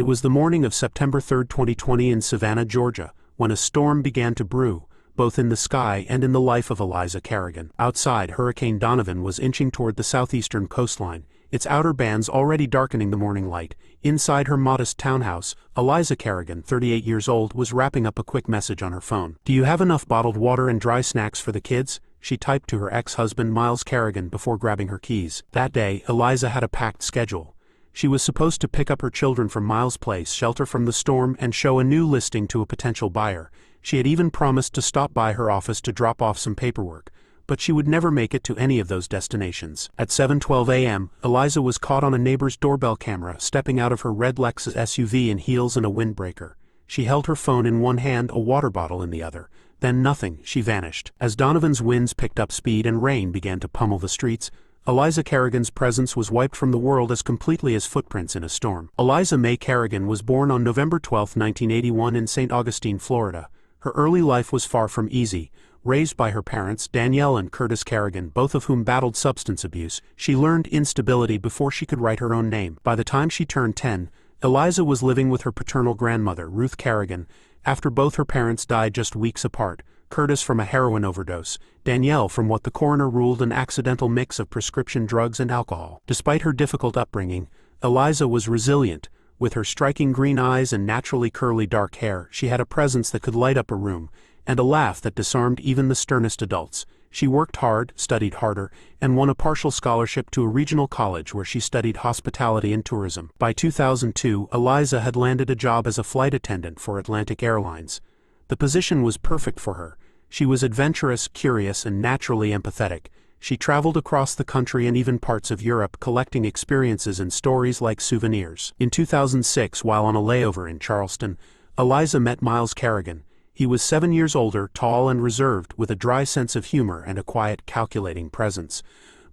It was the morning of September 3, 2020 in Savannah, Georgia, when a storm began to brew, both in the sky and in the life of Eliza Kerrigan. Outside, Hurricane Donovan was inching toward the southeastern coastline, its outer bands already darkening the morning light. Inside her modest townhouse, Eliza Kerrigan, 38 years old, was wrapping up a quick message on her phone. "Do you have enough bottled water and dry snacks for the kids?" she typed to her ex-husband Miles Kerrigan before grabbing her keys. That day, Eliza had a packed schedule. She was supposed to pick up her children from Miles' place, shelter from the storm, and show a new listing to a potential buyer. She had even promised to stop by her office to drop off some paperwork, but she would never make it to any of those destinations. At 7:12 a.m., Eliza was caught on a neighbor's doorbell camera stepping out of her red Lexus SUV in heels and a windbreaker. She held her phone in one hand, a water bottle in the other. Then nothing, she vanished. As Donovan's winds picked up speed and rain began to pummel the streets, Eliza Kerrigan's presence was wiped from the world as completely as footprints in a storm. Eliza May Kerrigan was born on November 12, 1981 in St. Augustine, Florida. Her early life was far from easy. Raised by her parents, Danielle and Curtis Kerrigan, both of whom battled substance abuse, she learned instability before she could write her own name. By the time she turned 10, Eliza was living with her paternal grandmother, Ruth Kerrigan, after both her parents died just weeks apart. Curtis from a heroin overdose, Danielle from what the coroner ruled an accidental mix of prescription drugs and alcohol. Despite her difficult upbringing, Eliza was resilient. With her striking green eyes and naturally curly dark hair, she had a presence that could light up a room, and a laugh that disarmed even the sternest adults. She worked hard, studied harder, and won a partial scholarship to a regional college where she studied hospitality and tourism. By 2002, Eliza had landed a job as a flight attendant for Atlantic Airlines. The position was perfect for her. She was adventurous, curious, and naturally empathetic. She traveled across the country and even parts of Europe, collecting experiences and stories like souvenirs. In 2006, while on a layover in Charleston, Eliza met Miles Kerrigan. He was 7 years older, tall and reserved, with a dry sense of humor and a quiet, calculating presence.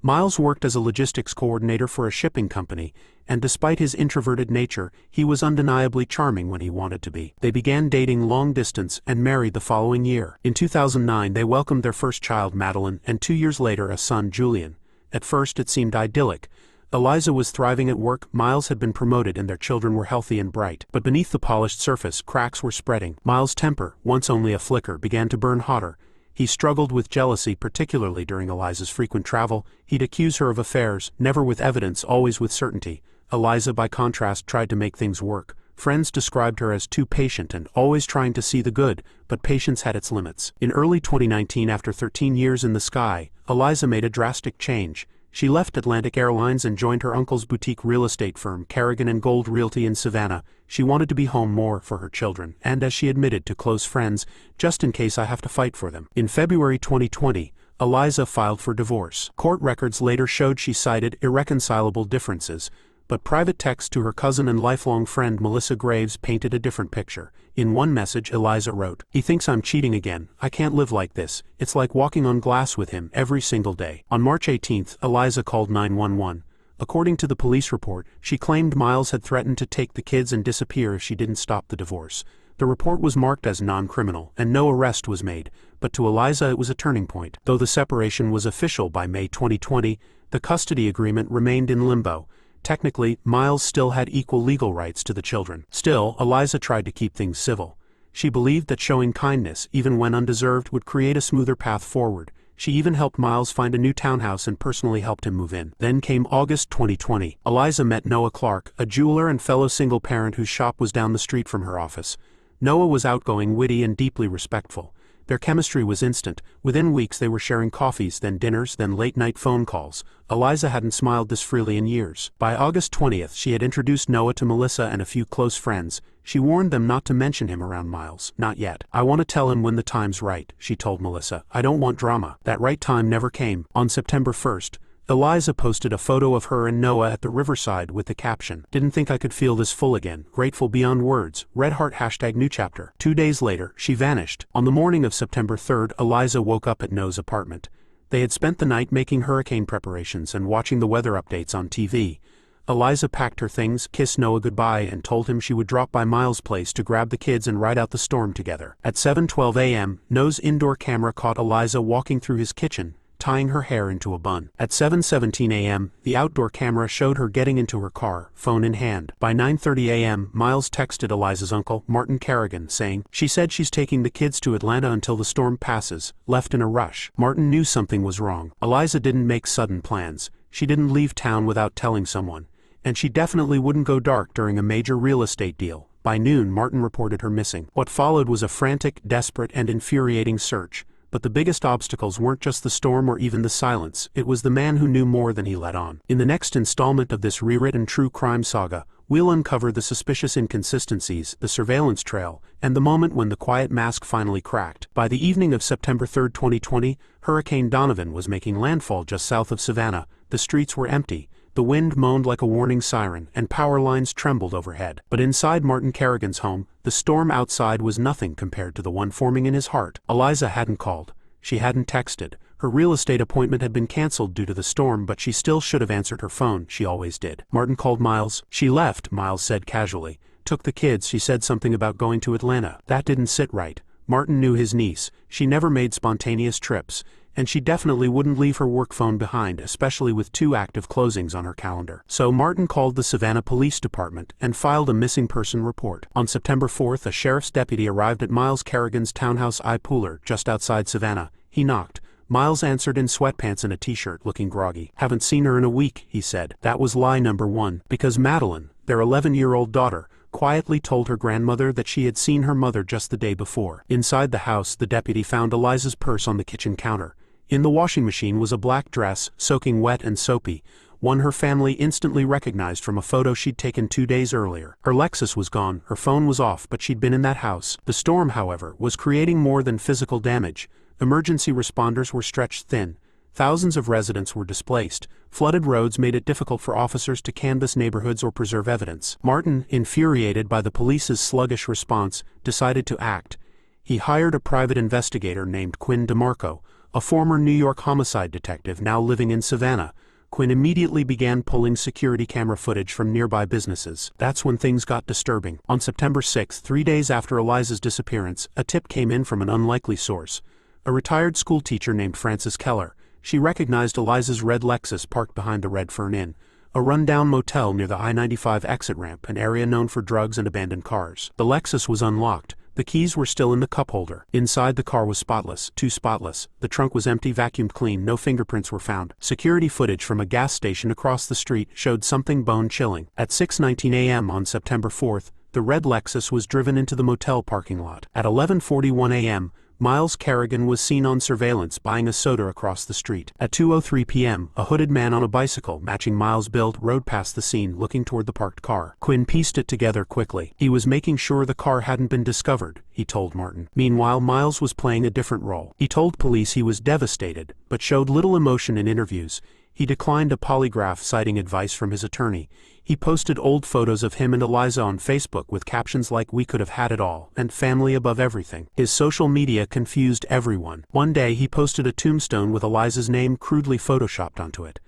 Miles worked as a logistics coordinator for a shipping company, and despite his introverted nature, he was undeniably charming when he wanted to be. They began dating long distance and married the following year. In 2009, they welcomed their first child, Madeline, and 2 years later a son, Julian. At first, it seemed idyllic. Eliza was thriving at work, Miles had been promoted, and their children were healthy and bright. But beneath the polished surface, cracks were spreading. Miles' temper, once only a flicker, began to burn hotter. He struggled with jealousy, particularly during Eliza's frequent travel. He'd accuse her of affairs, never with evidence, always with certainty. Eliza, by contrast, tried to make things work. Friends described her as too patient and always trying to see the good, but patience had its limits. In early 2019, after 13 years in the sky, Eliza made a drastic change. She left Atlantic Airlines and joined her uncle's boutique real estate firm, Kerrigan and Gold Realty in Savannah. She wanted to be home more for her children, and as she admitted to close friends, just in case I have to fight for them. In February 2020, Eliza filed for divorce. Court records later showed she cited irreconcilable differences, but private texts to her cousin and lifelong friend Melissa Graves painted a different picture. In one message, Eliza wrote, "He thinks I'm cheating again. I can't live like this. It's like walking on glass with him every single day." On March 18, Eliza called 911. According to the police report, she claimed Miles had threatened to take the kids and disappear if she didn't stop the divorce. The report was marked as non-criminal, and no arrest was made, but to Eliza it was a turning point. Though the separation was official by May 2020, the custody agreement remained in limbo. Technically, Miles still had equal legal rights to the children. Still, Eliza tried to keep things civil. She believed that showing kindness, even when undeserved, would create a smoother path forward. She even helped Miles find a new townhouse and personally helped him move in. Then came August 2020. Eliza met Noah Clarke, a jeweler and fellow single parent whose shop was down the street from her office. Noah was outgoing, witty, and deeply respectful. Their chemistry was instant. Within weeks they were sharing coffees, then dinners, then late-night phone calls. Eliza hadn't smiled this freely in years. By August 20th, she had introduced Noah to Melissa and a few close friends. She warned them not to mention him around Miles. "Not yet. I want to tell him when the time's right," she told Melissa. "I don't want drama." That right time never came. On September 1st, Eliza posted a photo of her and Noah at the riverside with the caption, "Didn't think I could feel this full again. Grateful beyond words. Red heart #new chapter." 2 days later, she vanished. On the morning of September 3rd, Eliza woke up at Noah's apartment. They had spent the night making hurricane preparations and watching the weather updates on TV. Eliza packed her things, kissed Noah goodbye, and told him she would drop by Miles' place to grab the kids and ride out the storm together. At 7:12 a.m., Noah's indoor camera caught Eliza walking through his kitchen, tying her hair into a bun. At 7:17 a.m., the outdoor camera showed her getting into her car, phone in hand. By 9:30 a.m., Miles texted Eliza's uncle, Martin Kerrigan, saying, "She said she's taking the kids to Atlanta until the storm passes, left in a rush." Martin knew something was wrong. Eliza didn't make sudden plans. She didn't leave town without telling someone. And she definitely wouldn't go dark during a major real estate deal. By noon, Martin reported her missing. What followed was a frantic, desperate, and infuriating search. But the biggest obstacles weren't just the storm or even the silence, it was the man who knew more than he let on. In the next installment of this rewritten true crime saga, we'll uncover the suspicious inconsistencies, the surveillance trail, and the moment when the quiet mask finally cracked. By the evening of September 3, 2020, Hurricane Donovan was making landfall just south of Savannah. The streets were empty. The wind moaned like a warning siren, and power lines trembled overhead. But inside Martin Kerrigan's home, the storm outside was nothing compared to the one forming in his heart. Eliza hadn't called. She hadn't texted. Her real estate appointment had been canceled due to the storm, but she still should have answered her phone. She always did. Martin called Miles. "She left," Miles said casually. "Took the kids. She said something about going to Atlanta." That didn't sit right. Martin knew his niece. She never made spontaneous trips. And she definitely wouldn't leave her work phone behind, especially with 2 active closings on her calendar. So Martin called the Savannah Police Department and filed a missing person report. On September 4th, a sheriff's deputy arrived at Miles Kerrigan's townhouse Pooler, just outside Savannah. He knocked. Miles answered in sweatpants and a t-shirt, looking groggy. "Haven't seen her in a week," he said. That was lie number 1, because Madeline, their 11-year-old daughter, quietly told her grandmother that she had seen her mother just the day before. Inside the house, the deputy found Eliza's purse on the kitchen counter. In the washing machine was a black dress, soaking wet and soapy, one her family instantly recognized from a photo she'd taken 2 days earlier. Her Lexus was gone, her phone was off, but she'd been in that house. The storm, however, was creating more than physical damage. Emergency responders were stretched thin. Thousands of residents were displaced. Flooded roads made it difficult for officers to canvass neighborhoods or preserve evidence. Martin, infuriated by the police's sluggish response, decided to act. He hired a private investigator named Quinn DeMarco, a former New York homicide detective now living in Savannah. Quinn immediately began pulling security camera footage from nearby businesses. That's when things got disturbing. On September 6, 3 days after Eliza's disappearance, a tip came in from an unlikely source. A retired school teacher named Frances Keller. She recognized Eliza's red Lexus parked behind the Red Fern Inn, a rundown motel near the I-95 exit ramp, an area known for drugs and abandoned cars. The Lexus was unlocked. The keys were still in the cup holder. Inside, the car was spotless, too spotless. The trunk was empty, vacuumed clean, no fingerprints were found. Security footage from a gas station across the street showed something bone-chilling. At 6:19 a.m. on September 4th, the red Lexus was driven into the motel parking lot. At 11:41 a.m., Miles Kerrigan was seen on surveillance buying a soda across the street. At 2:03 p.m., a hooded man on a bicycle matching Miles' build rode past the scene, looking toward the parked car. Quinn pieced it together quickly. He was making sure the car hadn't been discovered, he told Martin. Meanwhile, Miles was playing a different role. He told police he was devastated, but showed little emotion in interviews. He declined a polygraph, citing advice from his attorney. He posted old photos of him and Eliza on Facebook with captions like "We could have had it all" and "Family above everything." His social media confused everyone. One day he posted a tombstone with Eliza's name crudely photoshopped onto it.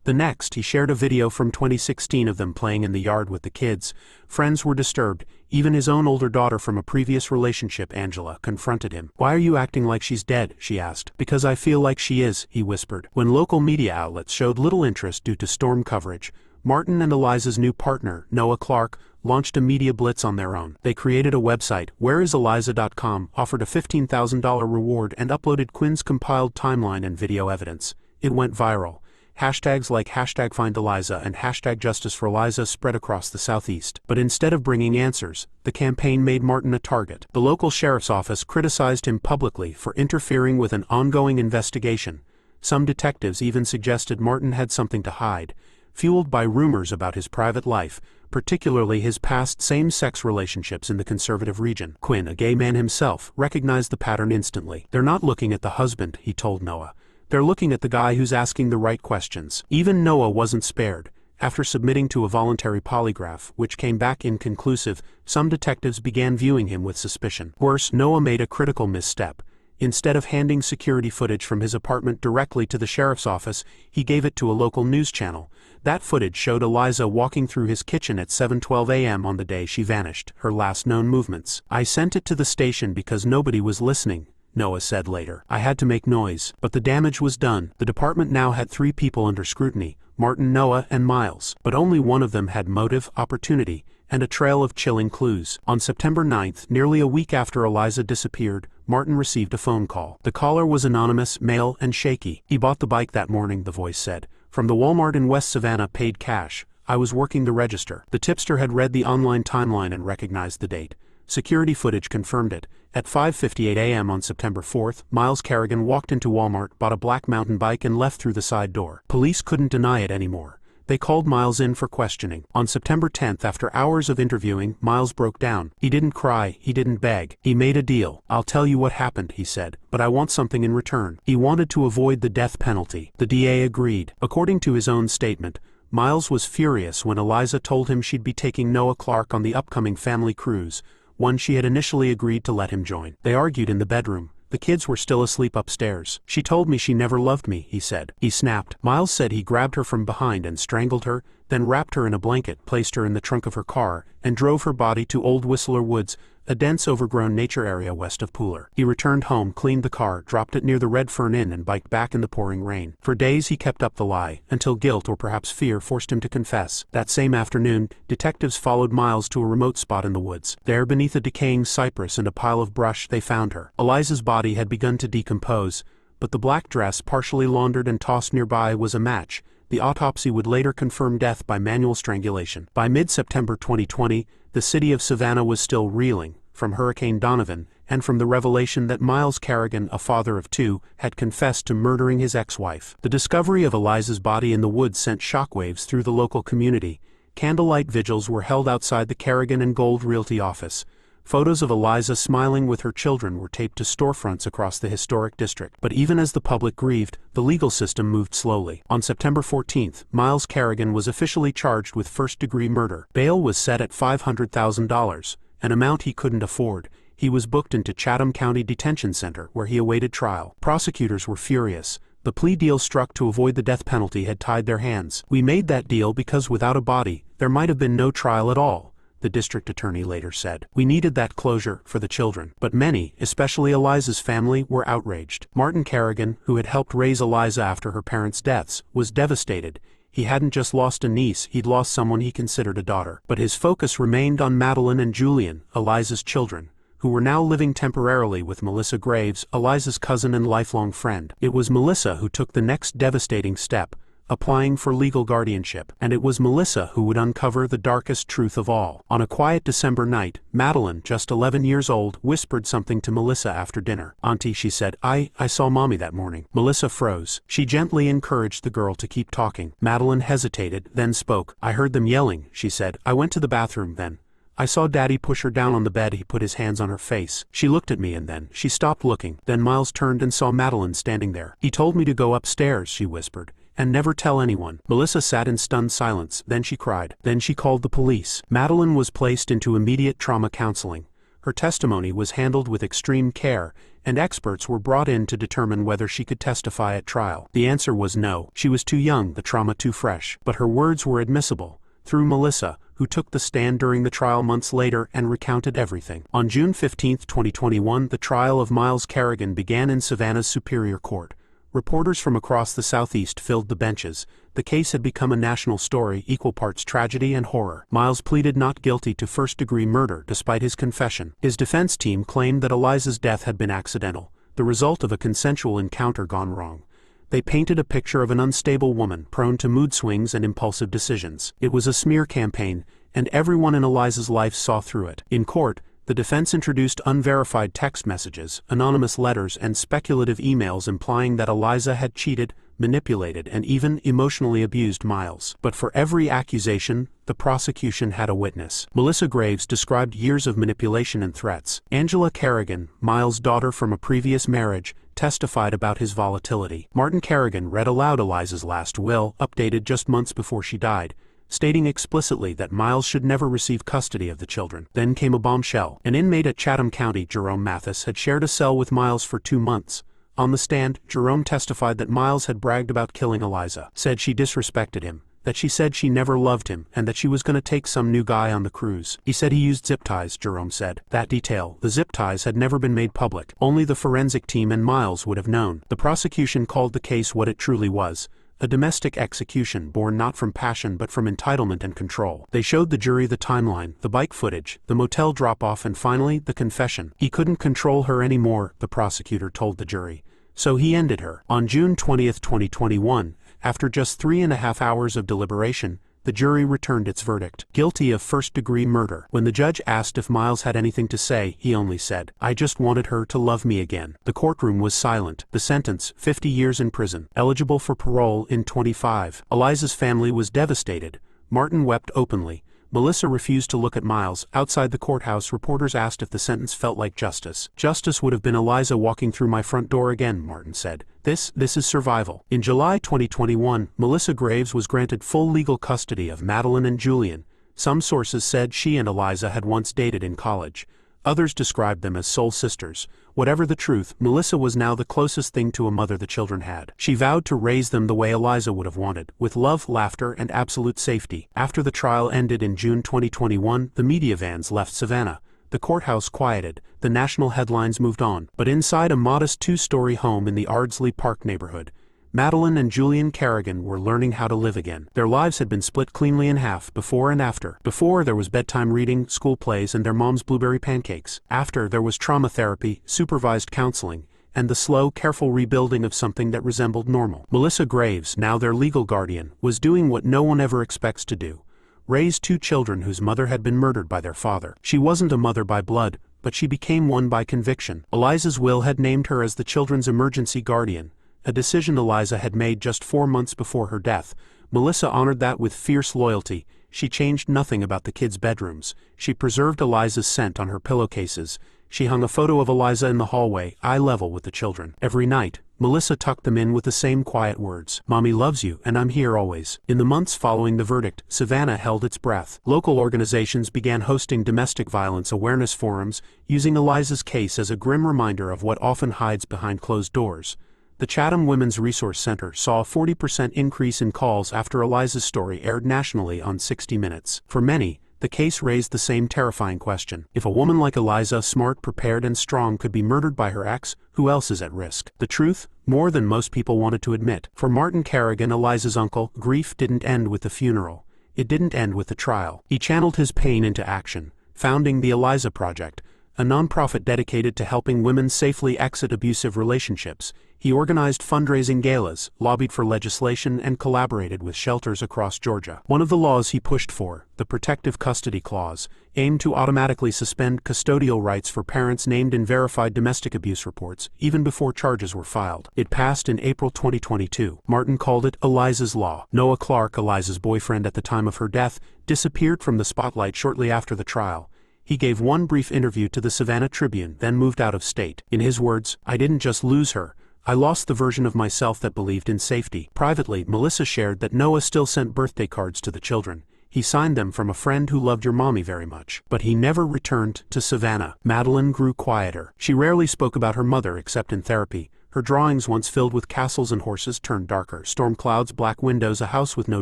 The next, he shared a video from 2016 of them playing in the yard with the kids. Friends were disturbed. Even his own older daughter from a previous relationship, Angela, confronted him. "Why are you acting like she's dead?" she asked. "Because I feel like she is," he whispered. When local media outlets showed little interest due to storm coverage, Martin and Eliza's new partner, Noah Clarke, launched a media blitz on their own. They created a website, whereiseliza.com, offered a $15,000 reward, and uploaded Quinn's compiled timeline and video evidence. It went viral. Hashtags like #FindEliza and #JusticeForEliza spread across the Southeast. But instead of bringing answers, the campaign made Martin a target. The local sheriff's office criticized him publicly for interfering with an ongoing investigation. Some detectives even suggested Martin had something to hide, fueled by rumors about his private life, particularly his past same-sex relationships in the conservative region. Quinn, a gay man himself, recognized the pattern instantly. "They're not looking at the husband," he told Noah. "They're looking at the guy who's asking the right questions." Even Noah wasn't spared. After submitting to a voluntary polygraph, which came back inconclusive, some detectives began viewing him with suspicion. Worse, Noah made a critical misstep. Instead of handing security footage from his apartment directly to the sheriff's office, he gave it to a local news channel. That footage showed Eliza walking through his kitchen at 7:12 a.m. on the day she vanished, her last known movements. "I sent it to the station because nobody was listening," Noah said later. I had to make noise, but the damage was done. The department now had 3 people under scrutiny, Martin, Noah, and Miles, but only one of them had motive, opportunity, and a trail of chilling clues. On September 9th, nearly a week after Eliza disappeared, Martin received a phone call. The caller was anonymous, male, and shaky. He bought the bike that morning, the voice said. From the Walmart in West Savannah, paid cash. I was working the register. The tipster had read the online timeline and recognized the date. Security footage confirmed it. At 5:58 a.m. on September 4th, Miles Kerrigan walked into Walmart, bought a black mountain bike and left through the side door. Police couldn't deny it anymore. They called Miles in for questioning. On September 10th, after hours of interviewing, Miles broke down. He didn't cry, he didn't beg. He made a deal. I'll tell you what happened, he said, but I want something in return. He wanted to avoid the death penalty. The DA agreed. According to his own statement, Miles was furious when Eliza told him she'd be taking Noah Clarke on the upcoming family cruise, one she had initially agreed to let him join. They argued in the bedroom. The kids were still asleep upstairs. She told me she never loved me, he said. He snapped. Miles said he grabbed her from behind and strangled her, then wrapped her in a blanket, placed her in the trunk of her car, and drove her body to Old Whistler Woods, a dense overgrown nature area west of Pooler. He returned home, cleaned the car, dropped it near the Red Fern Inn and biked back in the pouring rain. For days he kept up the lie, until guilt or perhaps fear forced him to confess. That same afternoon, detectives followed Miles to a remote spot in the woods. There, beneath a decaying cypress and a pile of brush, they found her. Eliza's body had begun to decompose, but the black dress, partially laundered and tossed nearby, was a match. The autopsy would later confirm death by manual strangulation. By mid-September 2020, the city of Savannah was still reeling, from Hurricane Donovan, and from the revelation that Miles Kerrigan, a father of 2, had confessed to murdering his ex-wife. The discovery of Eliza's body in the woods sent shockwaves through the local community. Candlelight vigils were held outside the Kerrigan and Gold Realty office. Photos of Eliza smiling with her children were taped to storefronts across the historic district. But even as the public grieved, the legal system moved slowly. On September 14th, Miles Kerrigan was officially charged with first-degree murder. Bail was set at $500,000, an amount he couldn't afford. He was booked into Chatham County Detention Center, where he awaited trial. Prosecutors were furious. The plea deal struck to avoid the death penalty had tied their hands. We made that deal because without a body, there might have been no trial at all, the district attorney later said. We needed that closure for the children. But many, especially Eliza's family, were outraged. Martin Kerrigan, who had helped raise Eliza after her parents' deaths, was devastated. He hadn't just lost a niece, he'd lost someone he considered a daughter. But his focus remained on Madeline and Julian, Eliza's children, who were now living temporarily with Melissa Graves, Eliza's cousin and lifelong friend. It was Melissa who took the next devastating step, applying for legal guardianship. And it was Melissa who would uncover the darkest truth of all. On a quiet December night, Madeline, just 11 years old, whispered something to Melissa after dinner. Auntie, she said, I saw Mommy that morning. Melissa froze. She gently encouraged the girl to keep talking. Madeline hesitated, then spoke. I heard them yelling, she said. I went to the bathroom then. I saw Daddy push her down on the bed. He put his hands on her face. She looked at me and then she stopped looking. Then Miles turned and saw Madeline standing there. He told me to go upstairs, she whispered, and never tell anyone. Melissa sat in stunned silence. Then she cried. Then she called the police. Madeline was placed into immediate trauma counseling. Her testimony was handled with extreme care, and experts were brought in to determine whether she could testify at trial. The answer was no. She was too young, the trauma too fresh. But her words were admissible, through Melissa, who took the stand during the trial months later and recounted everything. On June 15, 2021, the trial of Miles Kerrigan began in Savannah's Superior Court. Reporters from across the Southeast filled the benches. The case had become a national story, equal parts tragedy and horror. Miles pleaded not guilty to first-degree murder despite his confession. His defense team claimed that Eliza's death had been accidental, the result of a consensual encounter gone wrong. They painted a picture of an unstable woman, prone to mood swings and impulsive decisions. It was a smear campaign, and everyone in Eliza's life saw through it. In court, the defense introduced unverified text messages, anonymous letters, and speculative emails implying that Eliza had cheated, manipulated, and even emotionally abused Miles. But for every accusation, the prosecution had a witness. Melissa Graves described years of manipulation and threats. Eliza Kerrigan, Miles' daughter from a previous marriage, testified about his volatility. Martin Kerrigan read aloud Eliza's last will, updated just months before she died, stating explicitly that Miles should never receive custody of the children. Then came a bombshell. An inmate at Chatham County, Jerome Mathis, had shared a cell with Miles for 2 months. On the stand, Jerome testified that Miles had bragged about killing Eliza, said she disrespected him, that she said she never loved him and that she was going to take some new guy on the cruise. He said he used zip ties, Jerome said. That detail, the zip ties, had never been made public. Only the forensic team and Miles would have known. The prosecution called the case what it truly was: a domestic execution born not from passion but from entitlement and control. They showed the jury the timeline, the bike footage, the motel drop-off, and finally, the confession. He couldn't control her anymore, the prosecutor told the jury. So he ended her. On June 20, 2021, after just 3.5 hours of deliberation, the jury returned its verdict: guilty of first-degree murder. When the judge asked if Miles had anything to say, he only said, "I just wanted her to love me again." The courtroom was silent. The sentence, 50 years in prison, eligible for parole in 25. Eliza's family was devastated. Martin wept openly. Melissa refused to look at Miles. Outside the courthouse, reporters asked if the sentence felt like justice. "Justice would have been Eliza walking through my front door again," Martin said. This is survival." In July 2021, Melissa Graves was granted full legal custody of Madeline and Julian. Some sources said she and Eliza had once dated in college. Others described them as soul sisters. Whatever the truth, Melissa was now the closest thing to a mother the children had. She vowed to raise them the way Eliza would have wanted, with love, laughter, and absolute safety. After the trial ended in June 2021, the media vans left Savannah. The courthouse quieted, the national headlines moved on. But inside a modest 2-story home in the Ardsley Park neighborhood, Madeline and Julian Kerrigan were learning how to live again. Their lives had been split cleanly in half, before and after. Before, there was bedtime reading, school plays, and their mom's blueberry pancakes. After, there was trauma therapy, supervised counseling, and the slow, careful rebuilding of something that resembled normal. Melissa Graves, now their legal guardian, was doing what no one ever expects to do: raise 2 children whose mother had been murdered by their father. She wasn't a mother by blood, but she became one by conviction. Eliza's will had named her as the children's emergency guardian, a decision Eliza had made just 4 months before her death. Melissa honored that with fierce loyalty. She changed nothing about the kids' bedrooms. She preserved Eliza's scent on her pillowcases. She hung a photo of Eliza in the hallway, eye level with the children. Every night, Melissa tucked them in with the same quiet words: "Mommy loves you, and I'm here always." In the months following the verdict, Savannah held its breath. Local organizations began hosting domestic violence awareness forums, using Eliza's case as a grim reminder of what often hides behind closed doors. The Chatham Women's Resource Center saw a 40% increase in calls after Eliza's story aired nationally on 60 Minutes. For many, the case raised the same terrifying question: if a woman like Eliza, smart, prepared, and strong, could be murdered by her ex, who else is at risk? The truth? More than most people wanted to admit. For Martin Kerrigan, Eliza's uncle, grief didn't end with the funeral. It didn't end with the trial. He channeled his pain into action, founding the Eliza Project, a nonprofit dedicated to helping women safely exit abusive relationships. He organized fundraising galas, lobbied for legislation, and collaborated with shelters across Georgia. One of the laws he pushed for, the Protective Custody Clause, aimed to automatically suspend custodial rights for parents named in verified domestic abuse reports, even before charges were filed. It passed in April 2022. Martin called it Eliza's Law. Noah Clarke, Eliza's boyfriend at the time of her death, disappeared from the spotlight shortly after the trial. He gave one brief interview to the Savannah Tribune, then moved out of state. In his words, "I didn't just lose her. I lost the version of myself that believed in safety." Privately, Melissa shared that Noah still sent birthday cards to the children. He signed them from a friend who loved your mommy very much. But he never returned to Savannah. Madeline grew quieter. She rarely spoke about her mother except in therapy. Her drawings, once filled with castles and horses, turned darker. Storm clouds, black windows, a house with no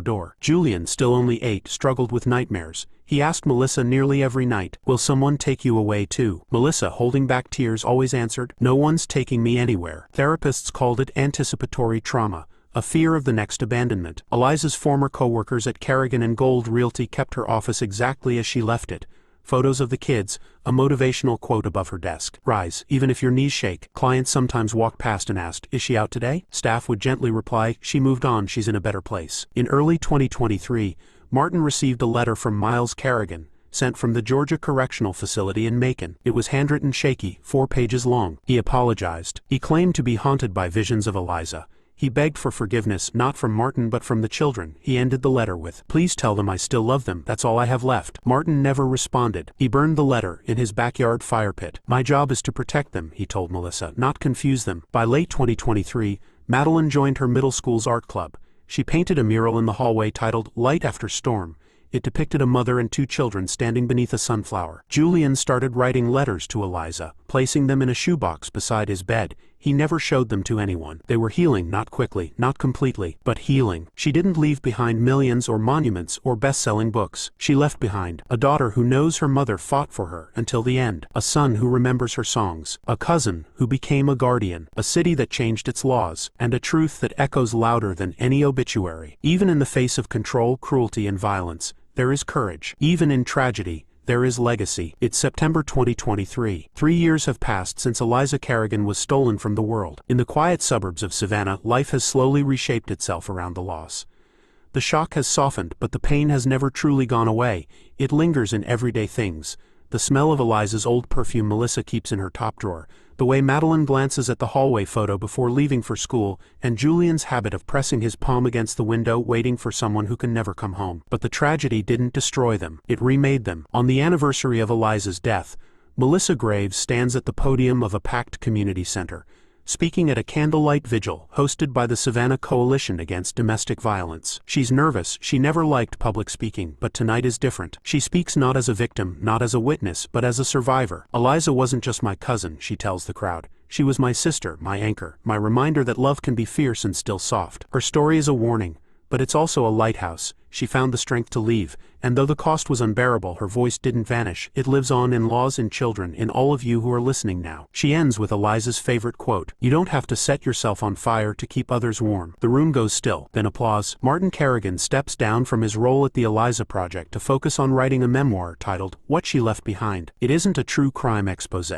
door. Julian, still only 8, struggled with nightmares. He asked Melissa nearly every night, "Will someone take you away too?" Melissa, holding back tears, always answered, "No one's taking me anywhere." Therapists called it anticipatory trauma, a fear of the next abandonment. Eliza's former co-workers at Kerrigan and Gold Realty kept her office exactly as she left it. Photos of the kids, a motivational quote above her desk: "Rise, even if your knees shake." Clients sometimes walked past and asked, "Is she out today?" Staff would gently reply, "She moved on, she's in a better place." In early 2023, Martin received a letter from Miles Kerrigan, sent from the Georgia Correctional Facility in Macon. It was handwritten, shaky, 4 pages long. He apologized. He claimed to be haunted by visions of Eliza. He begged for forgiveness, not from Martin but from the children. He ended the letter with, "Please tell them I still love them, that's all I have left." Martin never responded. He burned the letter in his backyard fire pit. "My job is to protect them," he told Melissa, "not confuse them." By late 2023, Madeline joined her middle school's art club. She painted a mural in the hallway titled "Light After Storm." It depicted a mother and 2 children standing beneath a sunflower. Julian started writing letters to Eliza, placing them in a shoebox beside his bed. he never showed them to anyone. They were healing, not quickly, not completely, but healing. She didn't leave behind millions or monuments or best-selling books. She left behind a daughter who knows her mother fought for her until the end, a son who remembers her songs, a cousin who became a guardian, a city that changed its laws, and a truth that echoes louder than any obituary. Even in the face of control, cruelty, and violence, there is courage. Even in tragedy, there is legacy. It's September 2023. 3 years have passed since Eliza Kerrigan was stolen from the world. In the quiet suburbs of Savannah, life has slowly reshaped itself around the loss. The shock has softened, but the pain has never truly gone away. It lingers in everyday things. The smell of Eliza's old perfume Melissa keeps in her top drawer, the way Madeline glances at the hallway photo before leaving for school, and Julian's habit of pressing his palm against the window waiting for someone who can never come home. But the tragedy didn't destroy them, it remade them. On the anniversary of Eliza's death, Melissa Graves stands at the podium of a packed community center, speaking at a candlelight vigil hosted by the Savannah Coalition Against Domestic Violence. She's nervous, she never liked public speaking, but tonight is different. She speaks not as a victim, not as a witness, but as a survivor. Eliza wasn't just my cousin, she tells the crowd. She was my sister, my anchor, my reminder that love can be fierce and still soft. Her story is a warning, but it's also a lighthouse. She found the strength to leave, and though the cost was unbearable, her voice didn't vanish. It lives on in laws, in children, in all of you who are listening now. She ends with Eliza's favorite quote: "You don't have to set yourself on fire to keep others warm." The room goes still, then applause. Martin Kerrigan steps down from his role at the Eliza Project to focus on writing a memoir titled What She Left Behind. It isn't a true crime expose.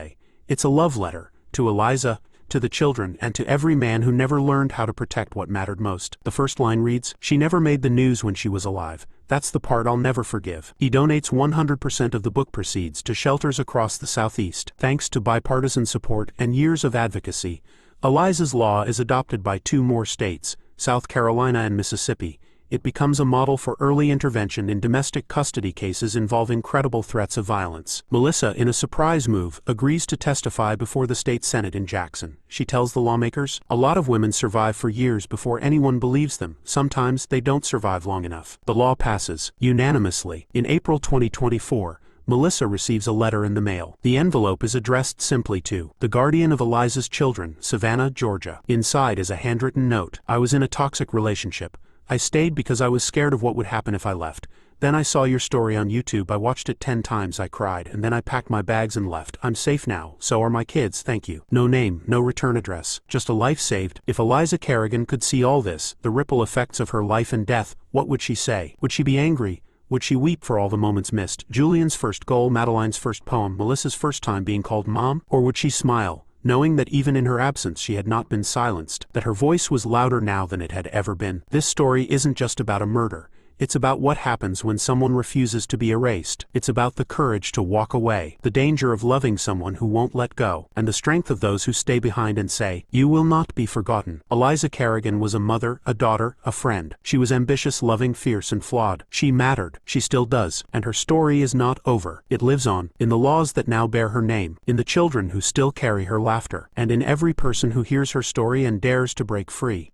It's a love letter to Eliza, to the children, and to every man who never learned how to protect what mattered most. The first line reads, "She never made the news when she was alive. That's the part I'll never forgive." He donates 100% of the book proceeds to shelters across the Southeast. Thanks to bipartisan support and years of advocacy, Eliza's law is adopted by 2 more states, South Carolina and Mississippi. It becomes a model for early intervention in domestic custody cases involving credible threats of violence. Melissa, in a surprise move, agrees to testify before the state Senate in Jackson. She tells the lawmakers, "A lot of women survive for years before anyone believes them. Sometimes they don't survive long enough." The law passes unanimously. In April 2024, Melissa receives a letter in the mail. The envelope is addressed simply to the guardian of Eliza's children, Savannah, Georgia. Inside is a handwritten note. "I was in a toxic relationship. I stayed because I was scared of what would happen if I left. Then I saw your story on YouTube. I watched it 10 times. I cried, and then I packed my bags and left. I'm safe now. So are my kids. Thank you." No name, no return address, just a life saved. If Eliza Kerrigan could see all this, the ripple effects of her life and death, what would she say? Would she be angry? Would she weep for all the moments missed? Julian's first goal, Madeline's first poem, Melissa's first time being called mom? Or would she smile, knowing that even in her absence she had not been silenced, that her voice was louder now than it had ever been? This story isn't just about a murder. It's about what happens when someone refuses to be erased. It's about the courage to walk away, the danger of loving someone who won't let go, and the strength of those who stay behind and say, "You will not be forgotten." Eliza Kerrigan was a mother, a daughter, a friend. She was ambitious, loving, fierce, and flawed. She mattered. She still does. And her story is not over. It lives on, in the laws that now bear her name, in the children who still carry her laughter, and in every person who hears her story and dares to break free.